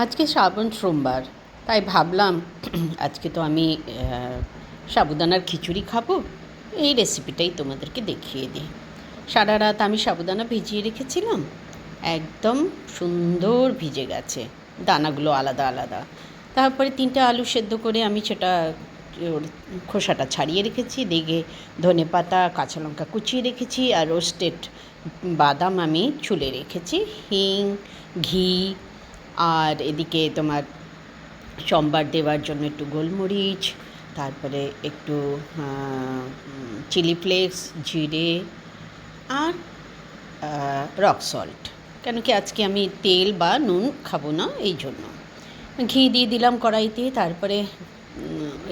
আজকে শ্রাবণ সোমবার, তাই ভাবলাম আজকে তো আমি সাবুদানার খিচুড়ি খাবো। এই রেসিপিটাই তোমাদেরকে দেখিয়ে দিই। সারা রাত আমি সাবুদানা ভিজিয়ে রেখেছিলাম, একদম সুন্দর ভিজে গেছে, দানাগুলো আলাদা আলাদা। তারপরে 3টে আলু সেদ্ধ করে আমি সেটা ওর খোসাটা ছাড়িয়ে রেখেছি। দিকে ধনে পাতা, কাঁচা লঙ্কা কুচিয়ে রেখেছি, আর রোস্টেড বাদাম আমি ছুলে রেখেছি, হিং, ঘি, আর এদিকে তোমার সম্বার দেওয়ার জন্য একটু গোলমরিচ, তারপরে একটু চিলি ফ্লেক্স, জিরে, আর রক সল্ট। কেন কি আজকে আমি তেল বা নুন খাবো না, এই জন্য ঘি দিয়ে দিলাম কড়াইতে। তারপরে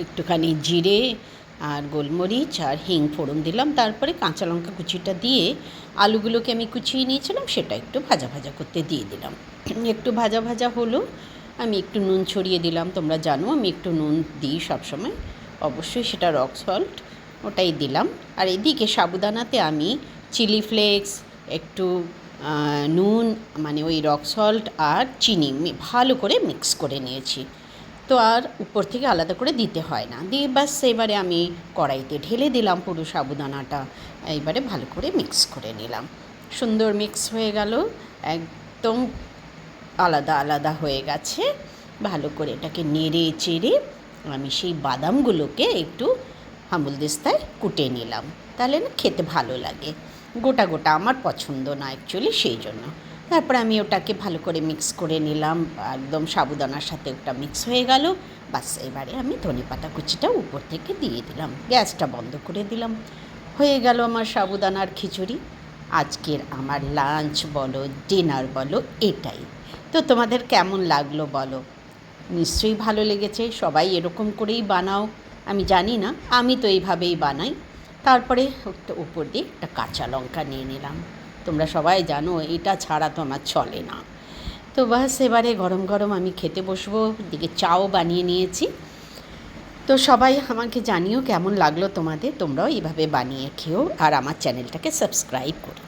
একটুখানি জিরে আর গোলমরিচ আর হিং ফোড়ন দিলাম। তারপরে কাঁচা লঙ্কা কুচিটা দিয়ে আলুগুলোকে আমি কুচিয়ে নিয়েছিলাম সেটা একটু ভাজা ভাজা করতে দিয়ে দিলাম। একটু ভাজা ভাজা হলো, আমি একটু নুন ছড়িয়ে দিলাম। তোমরা জানো আমি একটু নুন দিই সবসময়, অবশ্যই সেটা রক সল্ট, ওটাই দিলাম। আর এদিকে সাবুদানাতে আমি চিলি ফ্লেক্স, একটু নুন, মানে ওই রক সল্ট আর চিনি ভালো করে মিক্স করে নিয়েছি। তো আর উপর থেকে আলাদা করে দিতে হয় না। দিয়ে ব্যাস এবারে আমি কড়াইতে ঢেলে দিলাম পুরো সাবুদানাটা। এইবারে ভালো করে মিক্স করে নিলাম। সুন্দর মিক্স হয়ে গেল, একদম আলাদা আলাদা হয়ে গেছে। ভালো করে এটাকে নেড়ে চেড়ে আমি সেই বাদামগুলোকে একটু হামুলদিস্তায় কুটে নিলাম, তাহলে না খেতে ভালো লাগে। গোটা গোটা আমার পছন্দ না অ্যাকচুয়ালি, সেই জন্য। তারপরে আমি ওটাকে ভালো করে মিক্স করে নিলাম, একদম সাবুদানার সাথে ওটা মিক্স হয়ে গেল। বাস এবারে আমি ধনেপাতা কুচিটা উপর থেকে দিয়ে দিলাম, গ্যাসটা বন্ধ করে দিলাম। হয়ে গেল আমার সাবুদানার খিচুড়ি। আজকের আমার লাঞ্চ বলো, ডিনার বলো, এটাই। তো তোমাদের কেমন লাগলো বলো? নিশ্চয়ই ভালো লেগেছে। সবাই এরকম করেই বানাও, আমি জানি না, আমি তো এইভাবেই বানাই। তারপরে উপর দিয়ে একটা কাঁচা লঙ্কা নিয়ে নিলাম। তোমরা সবাই জানো এটা ছাড়া তো আমার চলে না। তো বাস এবারে গরম গরম আমি খেতে বসবো। দিকে চাও বানিয়ে নিয়েছি। তো সবাই আমাকে জানিও কেমন লাগলো তোমাদের, তোমরাও এইভাবে বানিয়ে খেও, আর আমার চ্যানেলটাকে সাবস্ক্রাইব করো।